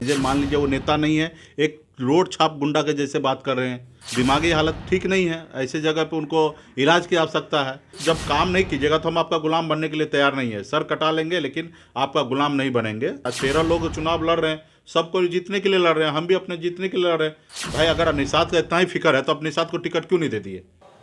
जैसे मान लीजिए वो नेता नहीं है, एक रोड छाप गुंडा के जैसे बात कर रहे हैं। दिमागी हालत ठीक नहीं है, ऐसे जगह पे उनको इलाज की आवश्यकता है। जब काम नहीं कीजिएगा तो हम आपका गुलाम बनने के लिए तैयार नहीं है। सर कटा लेंगे लेकिन आपका गुलाम नहीं बनेंगे। 13 लोग चुनाव लड़ रहे हैं, सबको जीतने के लिए लड़ रहे हैं, हम भी अपने जीतने के लिए लड़ रहे हैं। भाई अगर निषाद का इतना ही फिक्र है तो अब निषाद को टिकट क्यों नहीं दे दिए?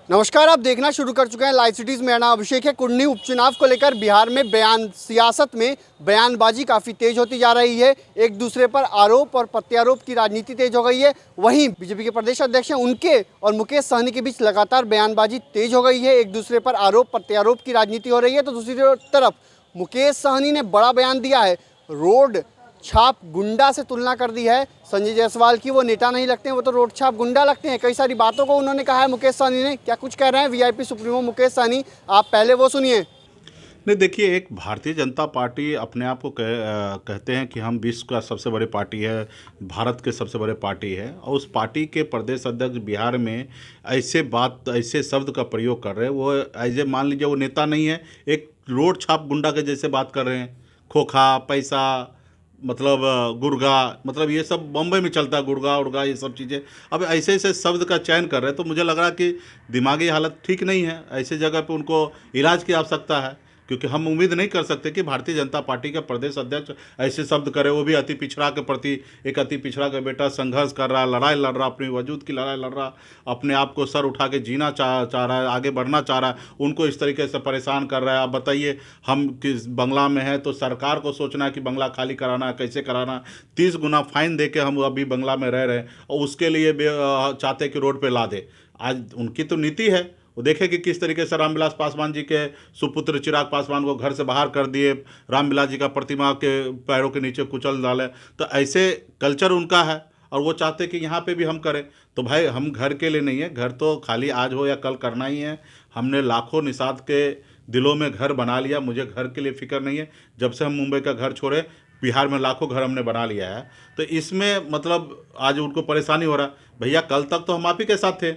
नमस्कार, आप देखना शुरू कर चुके हैं लाइव सिटीज। मेरा नाम अभिषेक है। कुंडली उपचुनाव को लेकर बिहार में सियासत में बयानबाजी काफ़ी तेज होती जा रही है। एक दूसरे पर आरोप और प्रत्यारोप की राजनीति तेज हो गई है। वहीं बीजेपी के प्रदेश अध्यक्ष हैं, उनके और मुकेश सहनी के बीच लगातार बयानबाजी तेज हो गई है। एक दूसरे पर आरोप प्रत्यारोप की राजनीति हो रही है। तो दूसरी तरफ मुकेश सहनी ने बड़ा बयान दिया है। रोड छाप गुंडा से तुलना कर दी है संजय जायसवाल की। वो नेता नहीं लगते हैं, वो तो रोड छाप गुंडा लगते हैं। कई सारी बातों को उन्होंने कहा है मुकेश सहनी ने। क्या कुछ कह रहे हैं वीआईपी सुप्रीमो मुकेश सहनी, आप पहले वो सुनिए। नहीं देखिए, एक भारतीय जनता पार्टी अपने आप को कहते हैं कि हम विश्व का सबसे बड़ी पार्टी है, भारत के सबसे बड़े पार्टी है, और उस पार्टी के प्रदेश अध्यक्ष बिहार में ऐसे शब्द का प्रयोग कर रहे हैं। वो ऐसे मान लीजिए वो नेता नहीं है, एक रोड छाप गुंडा के जैसे बात कर रहे हैं। खोखा पैसा मतलब गुर्गा, मतलब ये सब बम्बई में चलता है, गुर्गा उर्गा ये सब चीज़ें। अब ऐसे ऐसे शब्द का चयन कर रहे हैं तो मुझे लग रहा है कि दिमागी हालत ठीक नहीं है। ऐसे जगह पे उनको इलाज की आवश्यकता है, क्योंकि हम उम्मीद नहीं कर सकते कि भारतीय जनता पार्टी का प्रदेश अध्यक्ष ऐसे शब्द करे। वो भी अति पिछड़ा के प्रति, एक अति पिछड़ा का बेटा संघर्ष कर रहा, लड़ाई लड़ रहा, अपनी वजूद की लड़ाई लड़ रहा, अपने आप को सर उठा के जीना चाह रहा है, आगे बढ़ना चाह रहा है, उनको इस तरीके से परेशान कर रहा है। आप बताइए, हम किस बंगला में हैं तो सरकार को सोचना है कि बंगला खाली कराना है, कैसे कराना। 30 गुना फाइन दे के हम अभी बंगला में रह रहे हैं और उसके लिए चाहते कि रोड पर ला दे। आज उनकी तो नीति है, वो देखे कि किस तरीके से रामविलास पासवान जी के सुपुत्र चिराग पासवान को घर से बाहर कर दिए, रामविलास जी का प्रतिमा के पैरों के नीचे कुचल डाले। तो ऐसे कल्चर उनका है और वो चाहते कि यहाँ पे भी हम करें। तो भाई हम घर के लिए नहीं है, घर तो खाली आज हो या कल करना ही है। हमने लाखों निषाद के दिलों में घर बना लिया, मुझे घर के लिए फिक्र नहीं है। जब से हम मुंबई का घर छोड़े, बिहार में लाखों घर हमने बना लिया है। तो इसमें मतलब आज उनको परेशानी हो रहा है। भैया कल तक तो हम आप ही के साथ थे,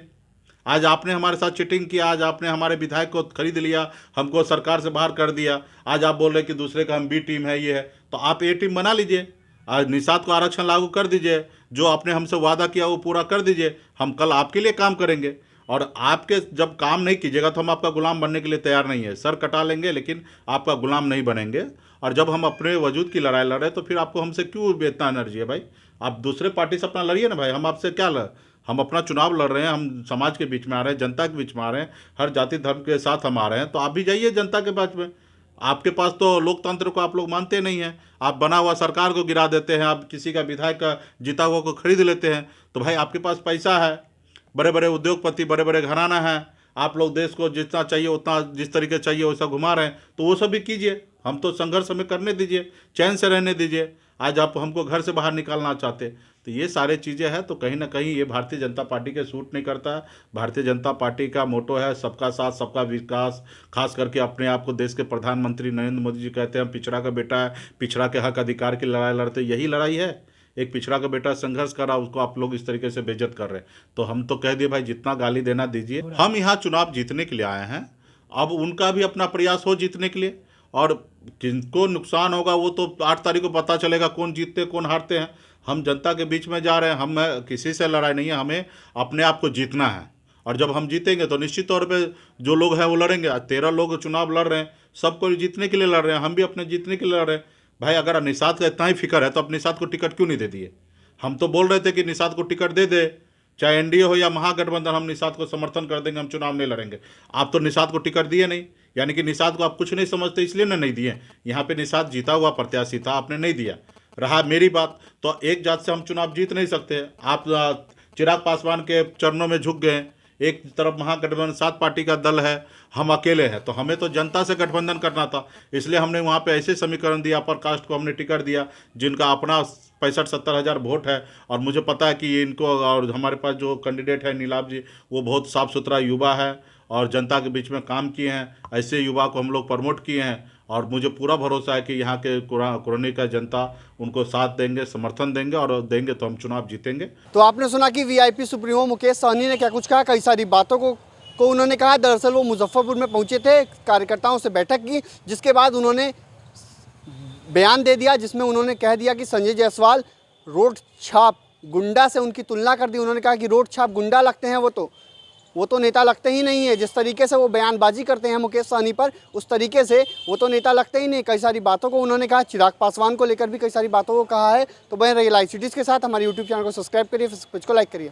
आज आपने हमारे साथ चीटिंग किया, आज आपने हमारे विधायक को खरीद लिया, हमको सरकार से बाहर कर दिया। आज आप बोल रहे कि दूसरे का हम बी टीम है, ये है, तो आप ए टीम बना लीजिए। आज निषाद को आरक्षण लागू कर दीजिए, जो आपने हमसे वादा किया वो पूरा कर दीजिए। हम कल आपके लिए काम करेंगे और आपके जब काम नहीं कीजिएगा तो हम आपका गुलाम बनने के लिए तैयार नहीं है। सर कटा लेंगे लेकिन आपका गुलाम नहीं बनेंगे। और जब हम अपने वजूद की लड़ाई लड़ रहे हैं तो फिर आपको हमसे क्यों इतना एनर्जी है? भाई आप दूसरे पार्टी से अपना लड़िए ना भाई, हम आपसे क्या हम अपना चुनाव लड़ रहे हैं, हम समाज के बीच में आ रहे हैं, जनता के बीच में आ रहे हैं, हर जाति धर्म के साथ हम आ रहे हैं। तो आप भी जाइए जनता के बीच में। आपके पास तो लोकतंत्र को आप लोग मानते नहीं हैं, आप बना हुआ सरकार को गिरा देते हैं, आप किसी का विधायक का जीता हुआ को खरीद लेते हैं। तो भाई आपके पास पैसा है, बड़े बड़े उद्योगपति, बड़े बड़े घराना हैं, आप लोग देश को जितना चाहिए उतना, जिस तरीके चाहिए वैसा घुमा रहे हैं। तो वो सब भी कीजिए, हम तो संघर्ष हमें करने दीजिए, चैन से रहने दीजिए। आज आप हमको घर से बाहर निकालना चाहते, तो ये सारे चीज़ें हैं। तो कहीं ना कहीं ये भारतीय जनता पार्टी के सूट नहीं करता है। भारतीय जनता पार्टी का मोटो है सबका साथ सबका विकास। खास करके अपने आप को देश के प्रधानमंत्री नरेंद्र मोदी जी कहते हैं, पिछड़ा का बेटा है, पिछड़ा के हक अधिकार की लड़ाई लड़ते, यही लड़ाई है। एक पिछड़ा का बेटा संघर्ष कर रहा, उसको आप लोग इस तरीके से बेइज्जत कर रहे हैं। तो हम तो कह दिए भाई जितना गाली देना दीजिए, हम यहाँ चुनाव जीतने के लिए आए हैं। अब उनका भी अपना प्रयास हो जीतने के लिए, और किनको नुकसान होगा वो तो 8 तारीख को पता चलेगा, कौन जीतते कौन हारते हैं। हम जनता के बीच में जा रहे हैं, हम किसी से लड़ाई नहीं है, हमें अपने आप को जीतना है। और जब हम जीतेंगे तो निश्चित तौर पे जो लोग हैं वो लड़ेंगे। 13 लोग चुनाव लड़ रहे हैं, सबको जीतने के लिए लड़ रहे हैं, हम भी अपने जीतने के लिए लड़ रहे हैं। भाई अगर निषाद का इतना ही फिक्र है तो अब निषाद को टिकट क्यों नहीं दे दिए? हम तो बोल रहे थे कि निषाद को टिकट दे दे, चाहे एनडीए हो या महागठबंधन, हम निषाद को समर्थन कर देंगे, हम चुनाव नहीं लड़ेंगे। आप तो निषाद को टिकट दिए नहीं, यानी कि निषाद को आप कुछ नहीं समझते, इसलिए ना नहीं दिए। यहाँ पे निषाद जीता हुआ प्रत्याशी था, आपने नहीं दिया। रहा मेरी बात, तो एक जात से हम चुनाव जीत नहीं सकते। आप चिराग पासवान के चरणों में झुक गए। एक तरफ महागठबंधन 7 पार्टी का दल है, हम अकेले हैं, तो हमें तो जनता से गठबंधन करना था। इसलिए हमने वहाँ पे ऐसे समीकरण दिया, अपर कास्ट को हमने टिकट दिया जिनका अपना 65-70 हज़ार वोट है। और मुझे पता है कि इनको, और हमारे पास जो कैंडिडेट है नीलाभ जी, वो बहुत साफ़ सुथरा युवा है और जनता के बीच में काम किए हैं। ऐसे युवा को हम लोग प्रमोट किए हैं और मुझे पूरा भरोसा है कि यहाँ के कुरनी का जनता उनको साथ देंगे, समर्थन देंगे, और देंगे तो हम चुनाव जीतेंगे। तो आपने सुना कि वीआईपी सुप्रीमो मुकेश सहनी ने क्या कुछ कहा। कई सारी बातों को उन्होंने कहा। दरअसल वो मुजफ्फरपुर में पहुंचे थे, कार्यकर्ताओं से बैठक की, जिसके बाद उन्होंने बयान दे दिया जिसमें उन्होंने कह दिया कि संजय जायसवाल रोड छाप गुंडा से उनकी तुलना कर दी। उन्होंने कहा कि रोड छाप गुंडा लगते हैं वो तो नेता लगते ही नहीं है। जिस तरीके से वो बयानबाजी करते हैं मुकेश सहनी पर, उस तरीके से वो तो नेता लगते ही नहीं। कई सारी बातों को उन्होंने कहा, चिराग पासवान को लेकर भी कई सारी बातों को कहा है। तो बने रहिए लाइव सिटीज़ के साथ, हमारे यूट्यूब चैनल को सब्सक्राइब करिए, फेसबुक पेज को लाइक करिए।